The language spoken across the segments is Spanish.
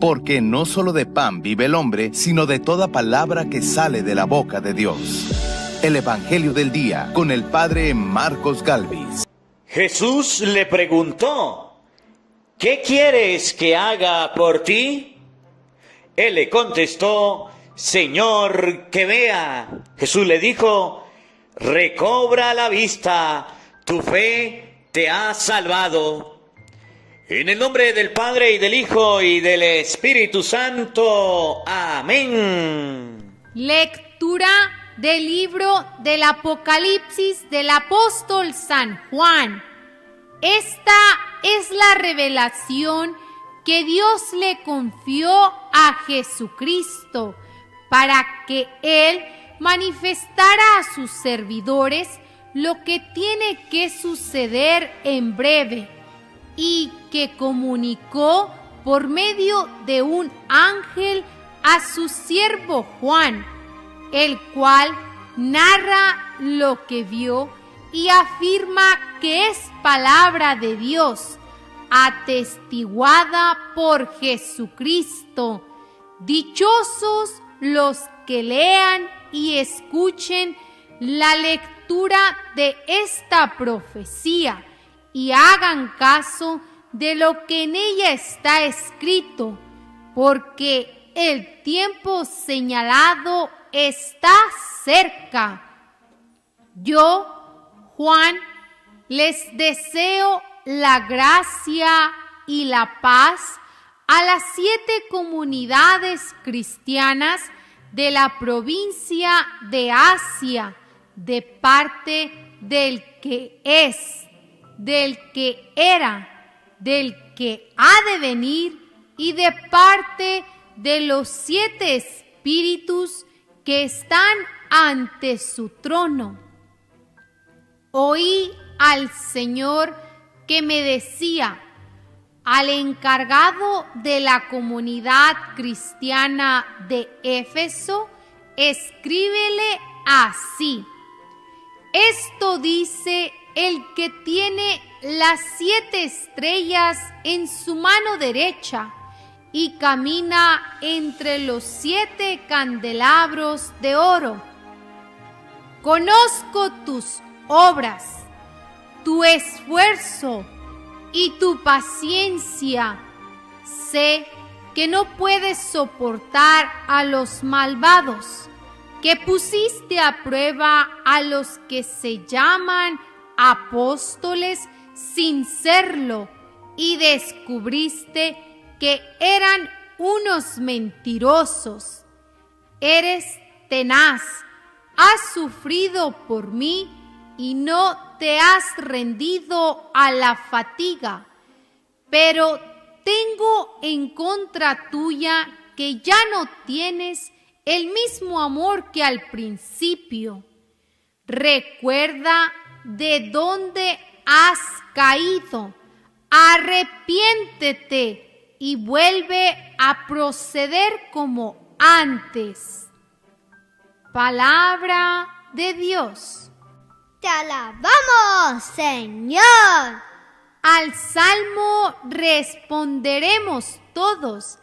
porque no solo de pan vive el hombre, sino de toda palabra que sale de la boca de Dios. El Evangelio del Día, con el Padre Marcos Galvis. Jesús le preguntó: ¿qué quieres que haga por ti? Él le contestó: Señor, que vea. Jesús le dijo: recobra la vista, tu fe te ha salvado. En el nombre del Padre, y del Hijo, y del Espíritu Santo. Amén. Lectura del libro del Apocalipsis del apóstol San Juan. Esta es la revelación que Dios le confió a Jesucristo para que Él manifestara a sus servidores lo que tiene que suceder en breve, y que comunicó por medio de un ángel a su siervo Juan, el cual narra lo que vio y afirma que es palabra de Dios, atestiguada por Jesucristo. Dichosos los que lean y escuchen la lectura de esta profecía y hagan caso de lo que en ella está escrito, porque el tiempo señalado está cerca. Yo, Juan, les deseo la gracia y la paz a las 7 comunidades cristianas de la provincia de Asia, de parte del que es, del que era, del que ha de venir, y de parte de los 7 espíritus que están ante su trono. Oí al Señor que me decía: al encargado de la comunidad cristiana de Éfeso, escríbele así: esto dice el que tiene las 7 estrellas en su mano derecha y camina entre los 7 candelabros de oro. Conozco tus obras, tu esfuerzo y tu paciencia. Sé que no puedes soportar a los malvados, que pusiste a prueba a los que se llaman apóstoles sin serlo, y descubriste que eran unos mentirosos. Eres tenaz, has sufrido por mí y no te has rendido a la fatiga, pero tengo en contra tuya que ya no tienes el mismo amor que al principio. Recuerda de dónde has caído, arrepiéntete y vuelve a proceder como antes. Palabra de Dios. ¡Te alabamos, Señor! Al salmo responderemos todos: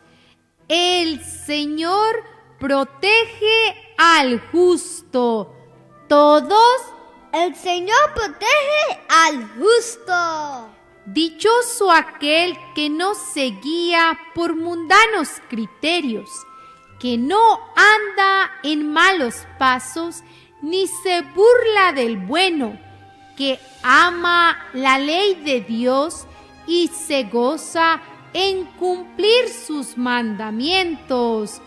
el Señor protege al justo. Todos: el Señor protege al justo. Dichoso aquel que no se guía por mundanos criterios, que no anda en malos pasos, ni se burla del bueno, que ama la ley de Dios y se goza en cumplir sus mandamientos.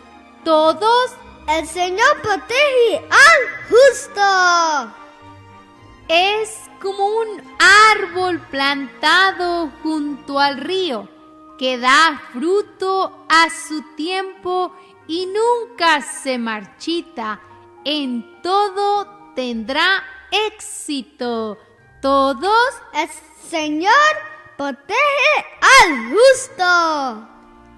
Todos: el Señor protege al justo. Es como un árbol plantado junto al río, que da fruto a su tiempo y nunca se marchita. En todo tendrá éxito. Todos: el Señor protege al justo.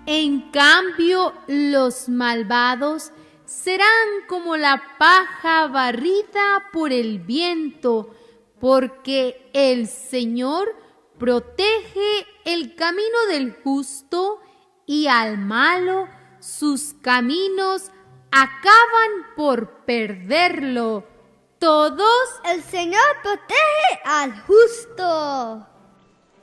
En cambio, los malvados serán como la paja barrida por el viento, porque el Señor protege el camino del justo y al malo sus caminos acaban por perderlo. Todos, el Señor protege al justo.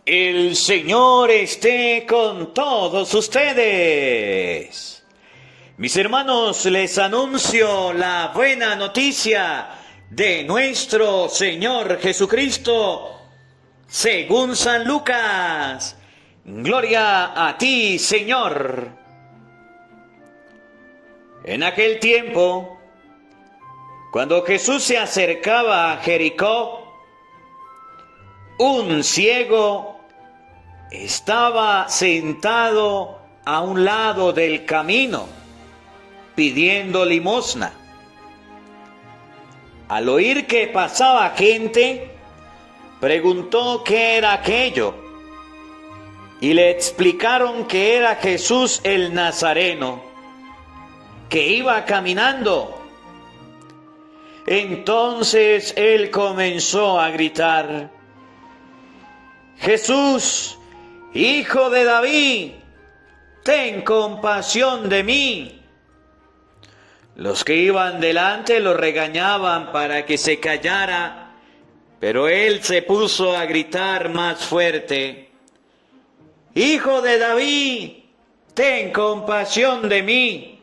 El Señor esté con todos ustedes. Mis hermanos, les anuncio la buena noticia de nuestro Señor Jesucristo, según San Lucas. Gloria a ti, Señor. En aquel tiempo, cuando Jesús se acercaba a Jericó, un ciego estaba sentado a un lado del camino, pidiendo limosna. Al oír que pasaba gente, preguntó qué era aquello, y le explicaron que era Jesús el Nazareno, que iba caminando. Entonces él comenzó a gritar: Jesús, Hijo de David, ten compasión de mí. Los que iban delante lo regañaban para que se callara, pero él se puso a gritar más fuerte: Hijo de David, ten compasión de mí.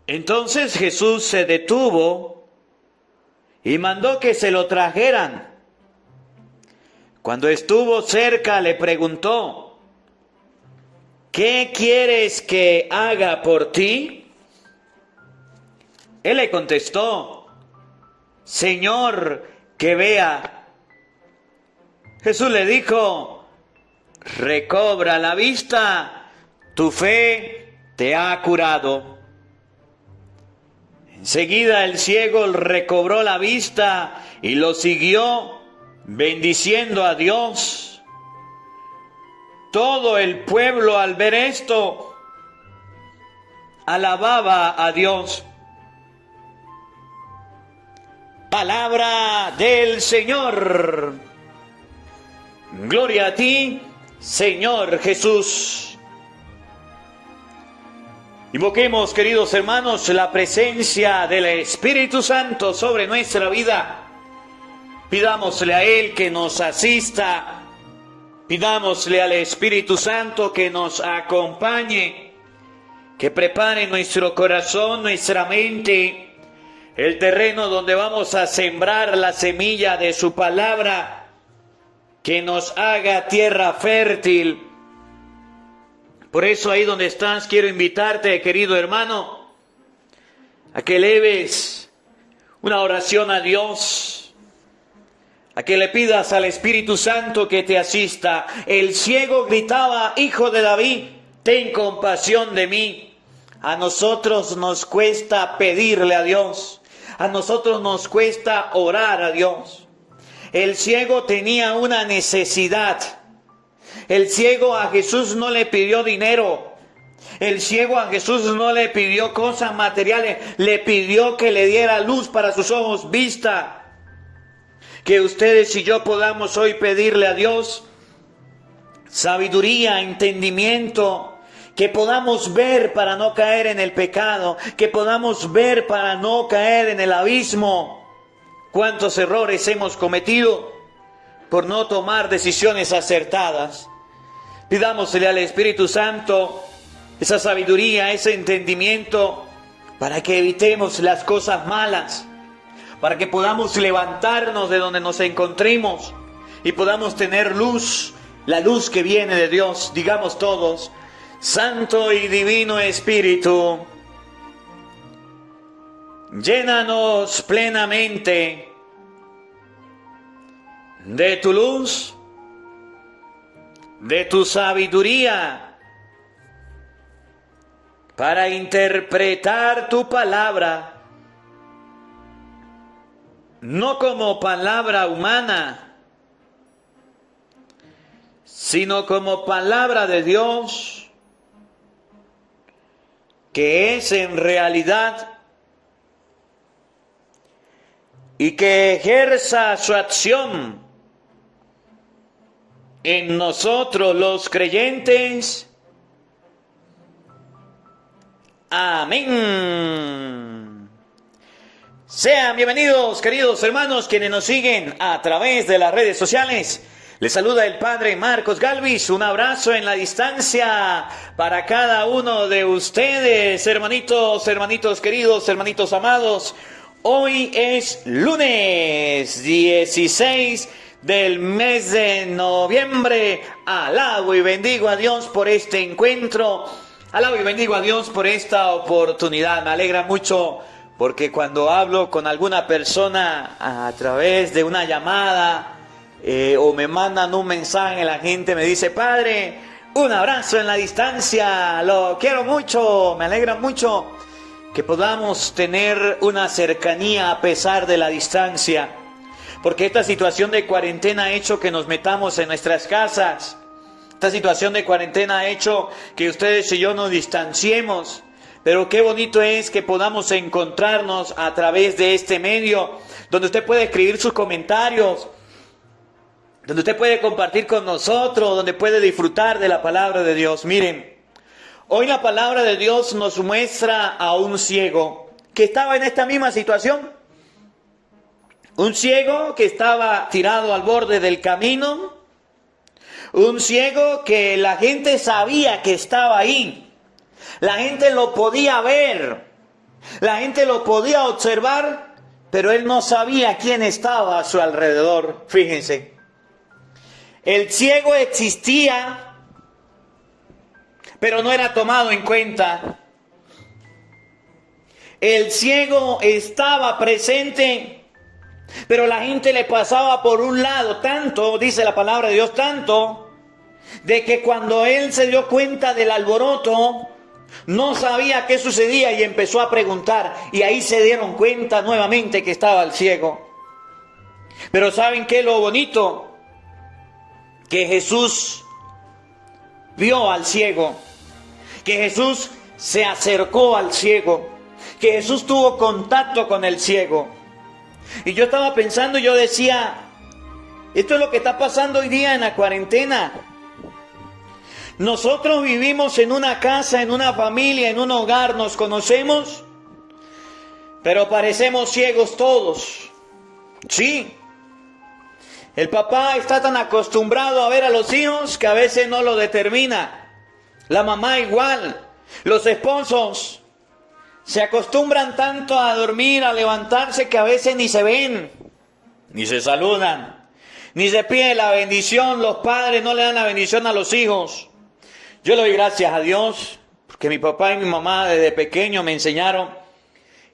Entonces Jesús se detuvo y mandó que se lo trajeran. Cuando estuvo cerca le preguntó: ¿qué quieres que haga por ti? Él le contestó: Señor, que vea. Jesús le dijo: recobra la vista, tu fe te ha curado. Enseguida el ciego recobró la vista y lo siguió, bendiciendo a Dios. Todo el pueblo, al ver esto, alababa a Dios. Palabra del Señor. Gloria a ti, Señor Jesús. Invoquemos, queridos hermanos, la presencia del Espíritu Santo sobre nuestra vida. Pidámosle a Él que nos asista. Pidámosle al Espíritu Santo que nos acompañe, que prepare nuestro corazón, nuestra mente, el terreno donde vamos a sembrar la semilla de su palabra, que nos haga tierra fértil. Por eso ahí donde estás, quiero invitarte, querido hermano, a que eleves una oración a Dios, a que le pidas al Espíritu Santo que te asista. El ciego gritaba: Hijo de David, ten compasión de mí. A nosotros nos cuesta pedirle a Dios, a nosotros nos cuesta orar a Dios. El ciego tenía una necesidad. El ciego a Jesús no le pidió dinero. El ciego a Jesús no le pidió cosas materiales. Le pidió que le diera luz para sus ojos, vista. Que ustedes y yo podamos hoy pedirle a Dios sabiduría, entendimiento. Que podamos ver para no caer en el pecado. Que podamos ver para no caer en el abismo. ¿Cuántos errores hemos cometido por no tomar decisiones acertadas? Pidámosle al Espíritu Santo esa sabiduría, ese entendimiento, para que evitemos las cosas malas, para que podamos levantarnos de donde nos encontremos y podamos tener luz, la luz que viene de Dios. Digamos todos: Santo y Divino Espíritu, llénanos plenamente de tu luz, de tu sabiduría, para interpretar tu palabra, no como palabra humana, sino como palabra de Dios, que es en realidad, y que ejerza su acción en nosotros los creyentes. Amén. Sean bienvenidos, queridos hermanos, quienes nos siguen a través de las redes sociales. Les saluda el Padre Marcos Galvis. Un abrazo en la distancia para cada uno de ustedes, hermanitos, hermanitos queridos, hermanitos amados. Hoy es lunes 16 del mes de noviembre. Alabo y bendigo a Dios por este encuentro. Alabo y bendigo a Dios por esta oportunidad. Me alegra mucho porque cuando hablo con alguna persona a través de una llamada o me mandan un mensaje, la gente me dice: Padre, un abrazo en la distancia, lo quiero mucho. Me alegra mucho que podamos tener una cercanía a pesar de la distancia, porque esta situación de cuarentena ha hecho que nos metamos en nuestras casas. Esta situación de cuarentena ha hecho que ustedes y yo nos distanciemos. Pero qué bonito es que podamos encontrarnos a través de este medio, donde usted puede escribir sus comentarios, donde usted puede compartir con nosotros, donde puede disfrutar de la palabra de Dios. Miren, hoy la palabra de Dios nos muestra a un ciego que estaba en esta misma situación. Un ciego que estaba tirado al borde del camino. Un ciego que la gente sabía que estaba ahí. La gente lo podía ver, la gente lo podía observar, pero él no sabía quién estaba a su alrededor. Fíjense, el ciego existía, pero no era tomado en cuenta. El ciego estaba presente, pero la gente le pasaba por un lado, tanto, dice la palabra de Dios, tanto, de que cuando él se dio cuenta del alboroto, no sabía qué sucedía y empezó a preguntar, y ahí se dieron cuenta nuevamente que estaba el ciego. Pero ¿saben qué es lo bonito? Que Jesús vio al ciego, que Jesús se acercó al ciego, que Jesús tuvo contacto con el ciego. Y yo estaba pensando, yo decía, esto es lo que está pasando hoy día en la cuarentena. Nosotros vivimos en una casa, en una familia, en un hogar, nos conocemos, pero parecemos ciegos todos. Sí, el papá está tan acostumbrado a ver a los hijos que a veces no lo determina. La mamá igual. Los esposos se acostumbran tanto a dormir, a levantarse, que a veces ni se ven, ni se saludan, ni se pide la bendición. Los padres no le dan la bendición a los hijos. Yo le doy gracias a Dios, porque mi papá y mi mamá desde pequeño me enseñaron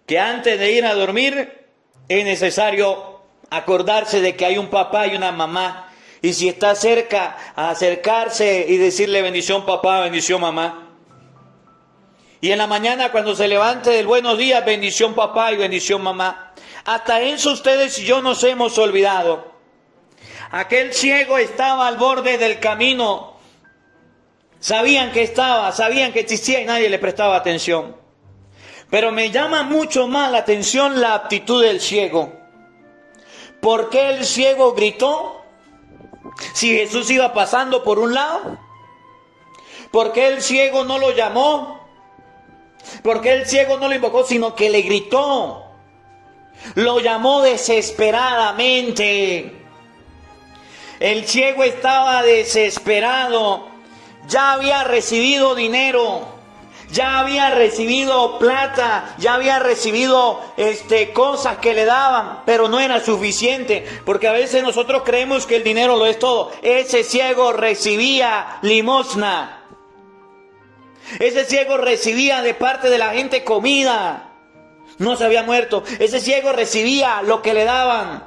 que antes de ir a dormir es necesario acordarse de que hay un papá y una mamá. Y si está cerca, a acercarse y decirle: bendición papá, bendición mamá. Y en la mañana cuando se levante del buenos días, bendición papá y bendición mamá. Hasta eso ustedes y yo nos hemos olvidado. Aquel ciego estaba al borde del camino. Sabían que estaba, sabían que existía y nadie le prestaba atención. Pero me llama mucho más la atención la actitud del ciego. ¿Por qué el ciego gritó si Jesús iba pasando por un lado? ¿Por qué el ciego no lo llamó? ¿Por qué el ciego no lo invocó, sino que le gritó? Lo llamó desesperadamente. El ciego estaba desesperado. Ya había recibido dinero, ya había recibido plata, ya había recibido cosas que le daban, pero no era suficiente, porque a veces nosotros creemos que el dinero lo es todo. Ese ciego recibía limosna, ese ciego recibía de parte de la gente comida, no se había muerto. Ese ciego recibía lo que le daban,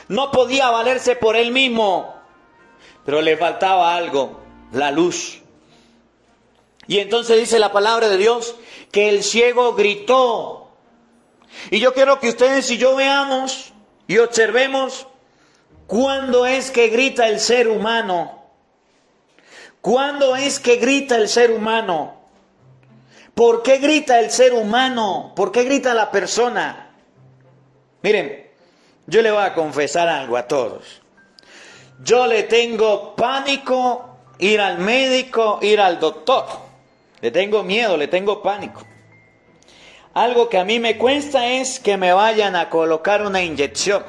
no podía valerse por él mismo, pero le faltaba algo: la luz. Y entonces dice la palabra de Dios que el ciego gritó. Y yo quiero que ustedes y yo veamos y observemos cuándo es que grita el ser humano. ¿Cuándo es que grita el ser humano? ¿Por qué grita el ser humano? ¿Por qué grita la persona? Miren, yo le voy a confesar algo a todos. Yo le tengo pánico ir al médico, ir al doctor. Le tengo miedo, le tengo pánico. Algo que a mí me cuesta es que me vayan a colocar una inyección.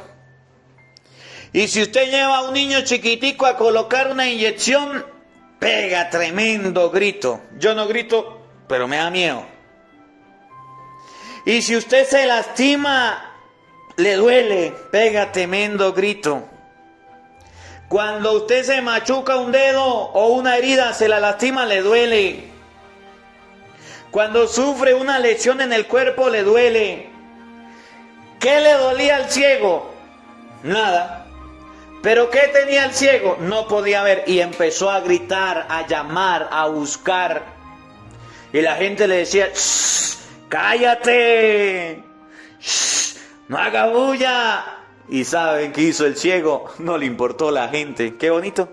Y si usted lleva a un niño chiquitico a colocar una inyección, pega tremendo grito. Yo no grito, pero me da miedo. Y si usted se lastima, le duele, pega tremendo grito. Cuando usted se machuca un dedo o una herida, se la lastima, le duele. Cuando sufre una lesión en el cuerpo, le duele. ¿Qué le dolía al ciego? Nada. ¿Pero qué tenía el ciego? No podía ver. Y empezó a gritar, a llamar, a buscar. Y la gente le decía, ¡shh! ¡Cállate! ¡Shh! ¡No haga bulla! ¿Y saben qué hizo el ciego? No le importó la gente. ¡Qué bonito!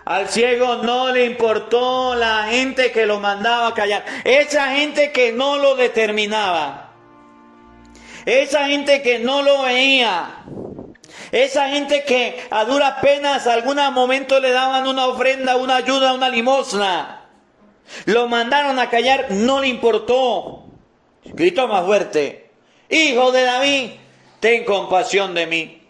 Al ciego no le importó la gente que lo mandaba a callar. Esa gente que no lo determinaba. Esa gente que no lo veía. Esa gente que a duras penas algún momento le daban una ofrenda, una ayuda, una limosna. Lo mandaron a callar, no le importó. Gritó más fuerte: Hijo de David, ten compasión de mí.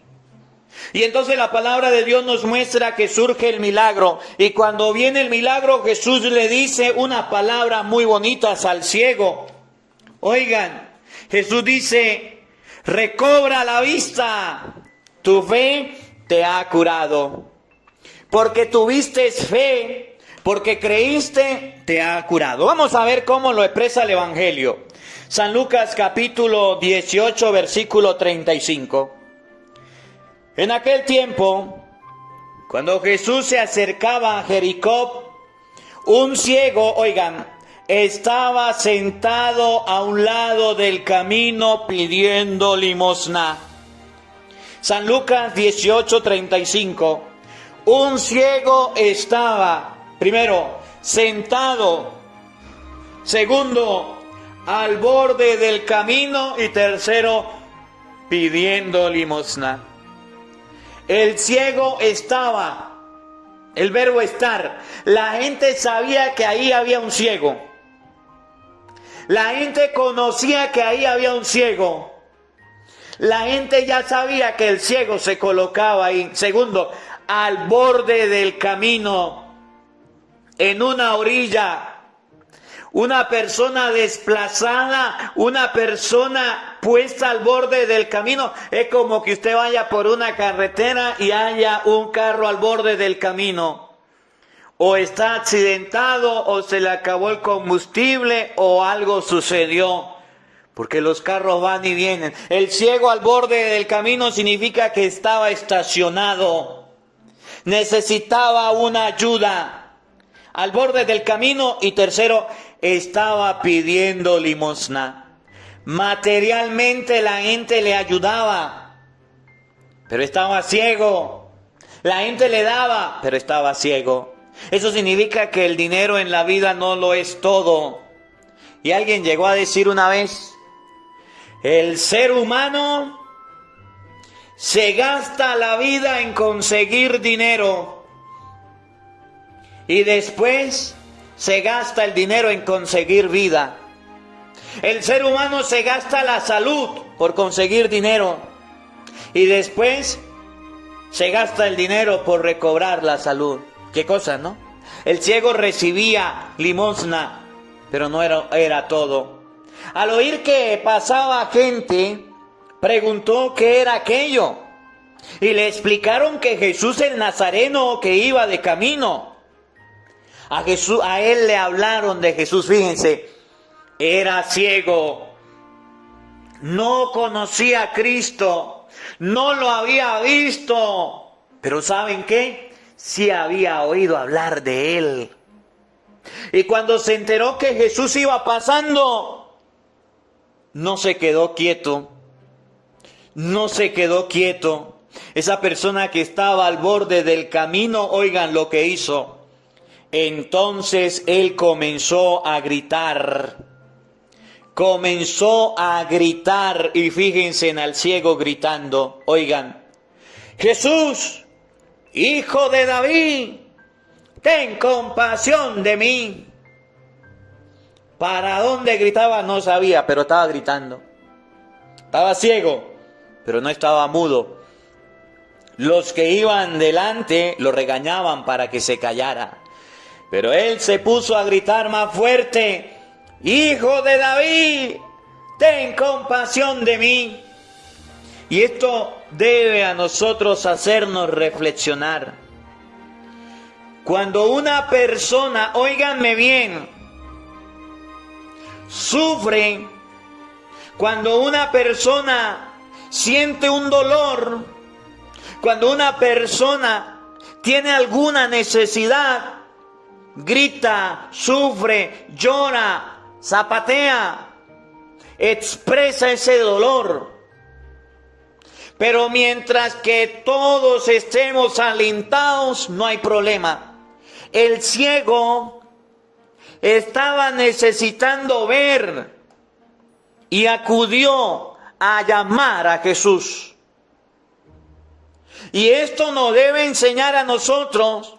Y entonces la palabra de Dios nos muestra que surge el milagro. Y cuando viene el milagro, Jesús le dice unas palabras muy bonitas al ciego. Oigan, Jesús dice: recobra la vista, tu fe te ha curado. Porque tuviste fe, porque creíste, te ha curado. Vamos a ver cómo lo expresa el Evangelio. San Lucas capítulo 18, versículo 35. En aquel tiempo, cuando Jesús se acercaba a Jericó, un ciego, oigan, estaba sentado a un lado del camino pidiendo limosna. San Lucas 18, 35. Un ciego estaba, primero, sentado. Segundo, al borde del camino. Y tercero, pidiendo limosna. El ciego estaba, el verbo estar. La gente sabía que ahí había un ciego. La gente conocía que ahí había un ciego. La gente ya sabía que el ciego se colocaba ahí. Segundo, al borde del camino, en una orilla. Una persona desplazada, una persona puesta al borde del camino. Es como que usted vaya por una carretera y haya un carro al borde del camino. O está accidentado, o se le acabó el combustible, o algo sucedió. Porque los carros van y vienen. El ciego al borde del camino significa que estaba estacionado. Necesitaba una ayuda. Al borde del camino. Y tercero, estaba pidiendo limosna. Materialmente la gente le ayudaba, pero estaba ciego. La gente le daba, pero estaba ciego. Eso significa que el dinero en la vida no lo es todo. Y alguien llegó a decir una vez: el ser humano se gasta la vida en conseguir dinero y después se gasta el dinero en conseguir vida. El ser humano se gasta la salud por conseguir dinero y después se gasta el dinero por recobrar la salud. Qué cosa, ¿no? El ciego recibía limosna, pero no era todo. Al oír que pasaba gente, preguntó qué era aquello. Y le explicaron que Jesús el Nazareno, que iba de camino. A él le hablaron de Jesús, fíjense, era ciego, no conocía a Cristo, no lo había visto, pero ¿saben qué? Sí había oído hablar de él. Y cuando se enteró que Jesús iba pasando, no se quedó quieto, no se quedó quieto. Esa persona que estaba al borde del camino, oigan lo que hizo. Entonces él comenzó a gritar. Y fíjense en al ciego gritando. Oigan, Jesús, Hijo de David, ten compasión de mí. ¿Para dónde gritaba? No sabía, pero estaba gritando. Estaba ciego, pero no estaba mudo. Los que iban delante lo regañaban para que se callara. Pero él se puso a gritar más fuerte: Hijo de David, ten compasión de mí. Y esto debe a nosotros hacernos reflexionar. Cuando una persona, óiganme bien, sufre, cuando una persona siente un dolor, cuando una persona tiene alguna necesidad, grita, sufre, llora, zapatea, expresa ese dolor. Pero mientras que todos estemos alentados, no hay problema. El ciego estaba necesitando ver y acudió a llamar a Jesús. Y esto nos debe enseñar a nosotros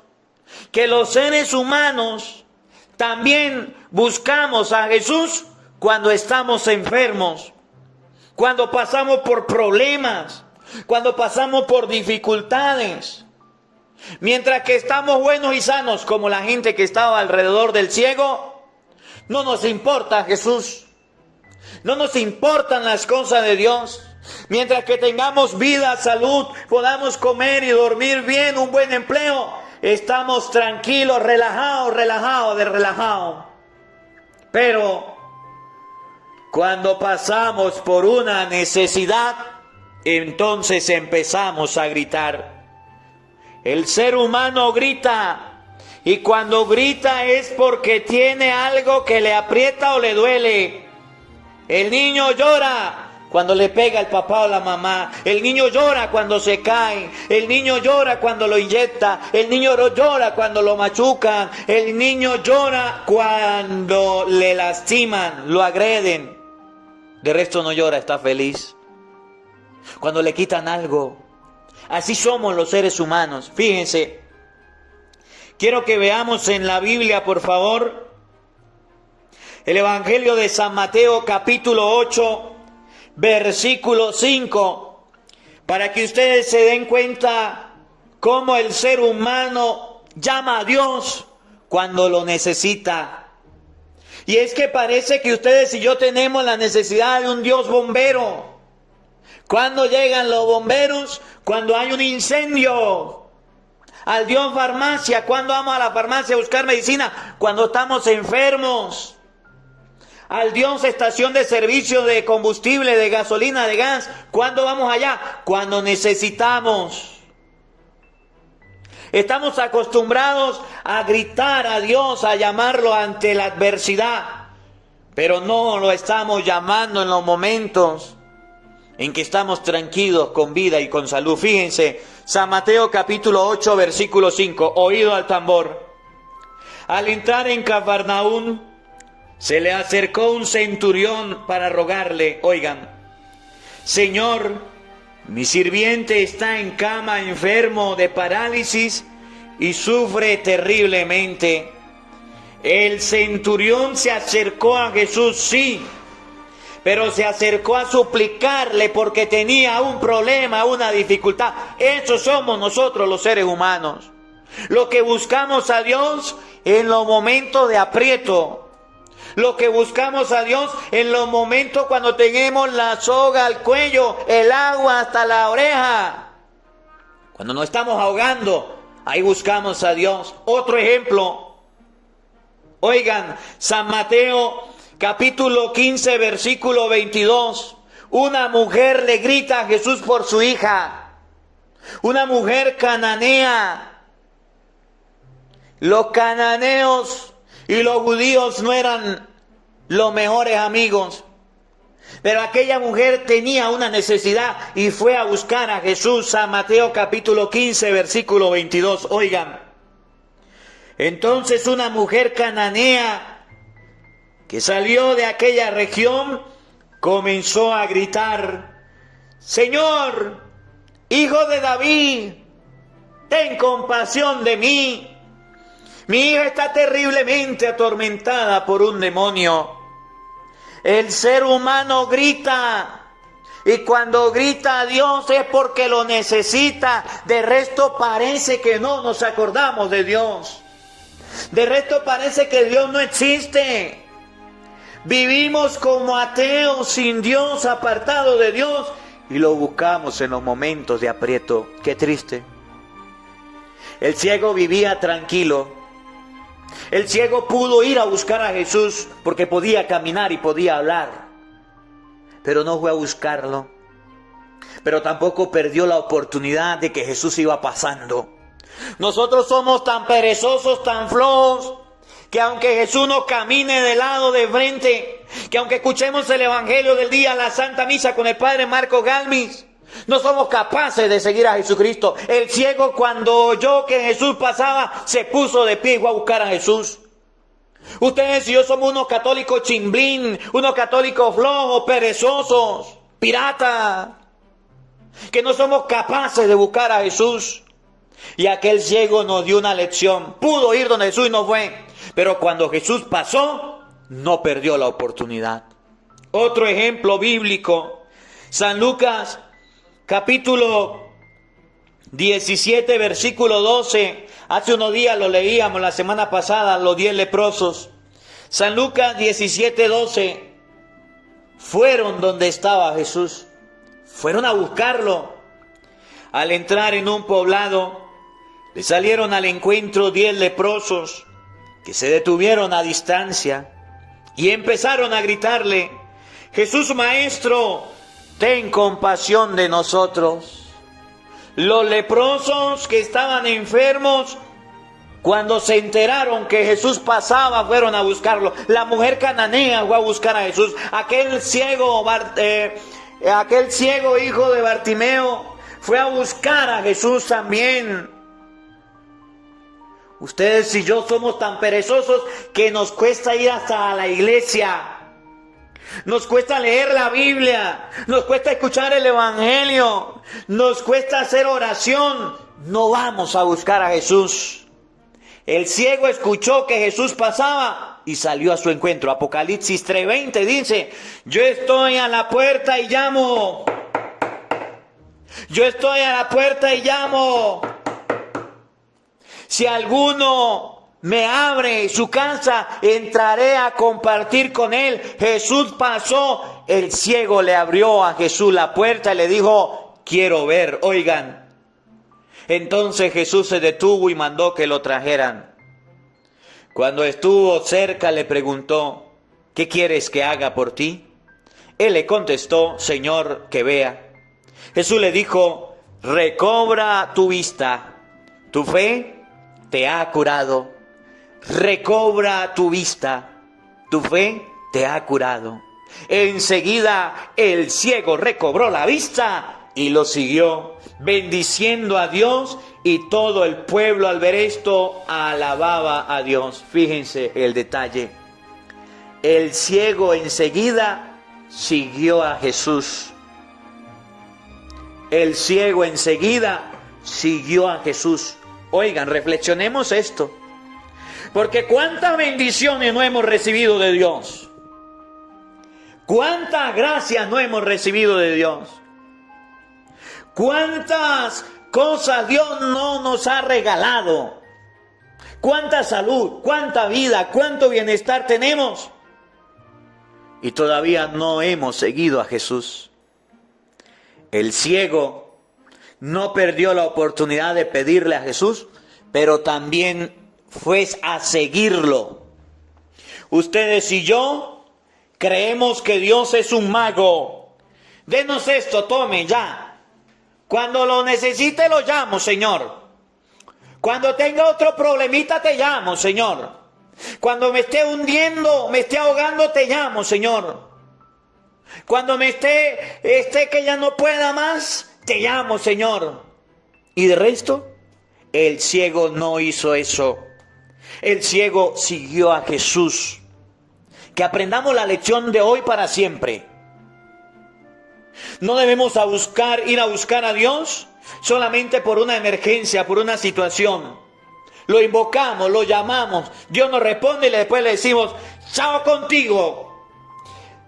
que los seres humanos también buscamos a Jesús cuando estamos enfermos, cuando pasamos por problemas, cuando pasamos por dificultades. Mientras que estamos buenos y sanos, como la gente que estaba alrededor del ciego, no nos importa Jesús, no nos importan las cosas de Dios. Mientras que tengamos vida, salud, podamos comer y dormir bien, un buen empleo, estamos tranquilos, relajados. Pero cuando pasamos por una necesidad, entonces empezamos a gritar. El ser humano grita, y cuando grita es porque tiene algo que le aprieta o le duele. El niño llora cuando le pega el papá o la mamá. El niño llora cuando se cae. El niño llora cuando lo inyecta. El niño llora cuando lo machucan. El niño llora cuando le lastiman, lo agreden. De resto no llora, está feliz. Cuando le quitan algo. Así somos los seres humanos. Fíjense, quiero que veamos en la Biblia, por favor, el Evangelio de San Mateo, capítulo 8, versículo 5, para que ustedes se den cuenta cómo el ser humano llama a Dios cuando lo necesita. Y es que parece que ustedes y yo tenemos la necesidad de un Dios bombero. ¿Cuándo llegan los bomberos? Cuando hay un incendio. Al Dios farmacia. ¿Cuándo vamos a la farmacia a buscar medicina? Cuando estamos enfermos. Al Dios estación de servicio de combustible, de gasolina, de gas. ¿Cuándo vamos allá? Cuando necesitamos. Estamos acostumbrados a gritar a Dios, a llamarlo ante la adversidad. Pero no lo estamos llamando en los momentos en que estamos tranquilos, con vida y con salud. Fíjense, San Mateo capítulo 8, versículo 5, oído al tambor. Al entrar en Cafarnaúm, se le acercó un centurión para rogarle, oigan, Señor, mi sirviente está en cama enfermo de parálisis y sufre terriblemente. El centurión se acercó a Jesús, sí, pero se acercó a suplicarle porque tenía un problema, una dificultad. Eso somos nosotros los seres humanos. Lo que buscamos a Dios en los momentos de aprieto. Lo que buscamos a Dios en los momentos cuando tenemos la soga al cuello, el agua hasta la oreja. Cuando nos estamos ahogando, ahí buscamos a Dios. Otro ejemplo. Oigan, San Mateo capítulo 15, versículo 22. Una mujer le grita a Jesús por su hija. Una mujer cananea. Los cananeos y los judíos no eran los mejores amigos. Pero aquella mujer tenía una necesidad y fue a buscar a Jesús. San Mateo capítulo 15, versículo 22. Oigan. Entonces una mujer cananea que salió de aquella región, comenzó a gritar, Señor, Hijo de David, ten compasión de mí. Mi hija está terriblemente atormentada por un demonio. El ser humano grita, y cuando grita a Dios es porque lo necesita. De resto parece que no nos acordamos de Dios. De resto parece que Dios no existe. Vivimos como ateos, sin Dios, apartados de Dios, y lo buscamos en los momentos de aprieto. Qué triste. El ciego vivía tranquilo. El ciego pudo ir a buscar a Jesús porque podía caminar y podía hablar. Pero no fue a buscarlo. Pero tampoco perdió la oportunidad de que Jesús iba pasando. Nosotros somos tan perezosos, tan flojos, que aunque Jesús nos camine de lado, de frente, que aunque escuchemos el Evangelio del día, la Santa Misa con el Padre Marcos Galvis, no somos capaces de seguir a Jesucristo. El ciego, cuando oyó que Jesús pasaba, se puso de pie y fue a buscar a Jesús. Ustedes y yo somos unos católicos chimblín, unos católicos flojos, perezosos, piratas, que no somos capaces de buscar a Jesús. Y aquel ciego nos dio una lección. Pudo ir donde Jesús y no fue, pero cuando Jesús pasó, no perdió la oportunidad. Otro ejemplo bíblico, San Lucas, capítulo 17, versículo 12. Hace unos días lo leíamos, la semana pasada, los 10 leprosos. San Lucas 17, 12. Fueron donde estaba Jesús. Fueron a buscarlo. Al entrar en un poblado, le salieron al encuentro 10 leprosos que se detuvieron a distancia y empezaron a gritarle: Jesús Maestro, ten compasión de nosotros. Los leprosos que estaban enfermos, cuando se enteraron que Jesús pasaba, fueron a buscarlo. La mujer cananea fue a buscar a Jesús. Aquel ciego hijo de Bartimeo fue a buscar a Jesús también. Ustedes y yo somos tan perezosos que nos cuesta ir hasta la iglesia. Nos cuesta leer la Biblia, nos cuesta escuchar el Evangelio, nos cuesta hacer oración. No vamos a buscar a Jesús. El ciego escuchó que Jesús pasaba y salió a su encuentro. Apocalipsis 3:20 dice: yo estoy a la puerta y llamo. Yo estoy a la puerta y llamo. Si alguno me abre su casa, entraré a compartir con él. Jesús pasó, el ciego le abrió a Jesús la puerta y le dijo: quiero ver. Oigan, entonces Jesús se detuvo y mandó que lo trajeran. Cuando estuvo cerca le preguntó: ¿qué quieres que haga por ti? Él le contestó: Señor, que vea. Jesús le dijo: recobra tu vista, tu fe te ha curado. Recobra tu vista, tu fe te ha curado. Enseguida el ciego recobró la vista y lo siguió, bendiciendo a Dios, y todo el pueblo al ver esto alababa a Dios. Fíjense el detalle. El ciego enseguida siguió a Jesús. El ciego enseguida siguió a Jesús. Oigan, reflexionemos esto. Porque cuántas bendiciones no hemos recibido de Dios. Cuántas gracias no hemos recibido de Dios. Cuántas cosas Dios no nos ha regalado. Cuánta salud, cuánta vida, cuánto bienestar tenemos. Y todavía no hemos seguido a Jesús. El ciego no perdió la oportunidad de pedirle a Jesús, pero también fue a seguirlo. Ustedes y yo creemos que Dios es un mago. Denos esto, tome ya. Cuando lo necesite lo llamo, Señor. Cuando tenga otro problemita te llamo, Señor. Cuando me esté hundiendo, me esté ahogando, te llamo, Señor. Cuando me esté que ya no pueda más, te llamo, Señor. Y de resto, el ciego no hizo eso. El ciego siguió a Jesús. Que aprendamos la lección de hoy para siempre. No debemos ir a buscar a Dios solamente por una emergencia, por una situación. Lo invocamos, lo llamamos, Dios nos responde y después le decimos, chao contigo.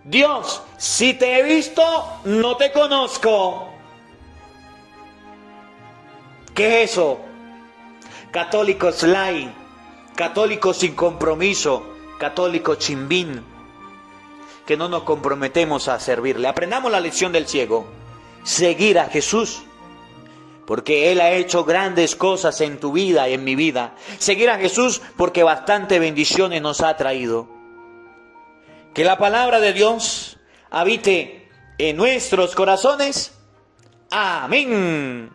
Dios, si te he visto, no te conozco. ¿Qué es eso? Católicos light, católicos sin compromiso, católicos chimbín, que no nos comprometemos a servirle. Aprendamos la lección del ciego, seguir a Jesús, porque Él ha hecho grandes cosas en tu vida y en mi vida. Seguir a Jesús porque bastantes bendiciones nos ha traído. Que la palabra de Dios habite en nuestros corazones. Amén.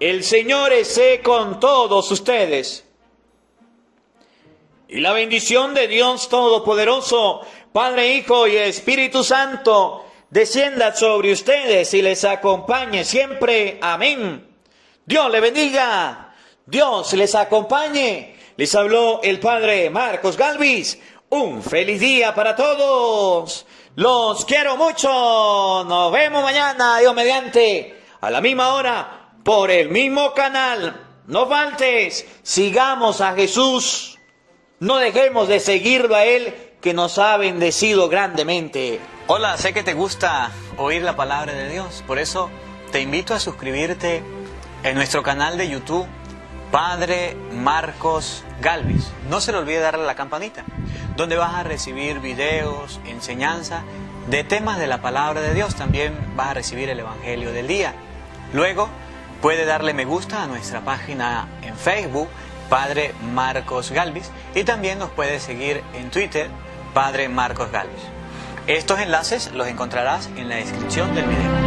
El Señor esté con todos ustedes. Y la bendición de Dios Todopoderoso, Padre, Hijo y Espíritu Santo, descienda sobre ustedes y les acompañe siempre. Amén. Dios les bendiga. Dios les acompañe. Les habló el Padre Marcos Galvis. Un feliz día para todos. Los quiero mucho. Nos vemos mañana, Dios mediante, a la misma hora, por el mismo canal. No faltes. Sigamos a Jesús. No dejemos de seguirlo a Él, que nos ha bendecido grandemente. Hola, sé que te gusta oír la palabra de Dios, por eso te invito a suscribirte en nuestro canal de YouTube, Padre Marcos Galvis. No se le olvide darle a la campanita, donde vas a recibir videos, enseñanza de temas de la palabra de Dios. También vas a recibir el Evangelio del día. Luego puede darle me gusta a nuestra página en Facebook, Padre Marcos Galvis, y también nos puede seguir en Twitter, Padre Marcos Galvis. Estos enlaces los encontrarás en la descripción del video.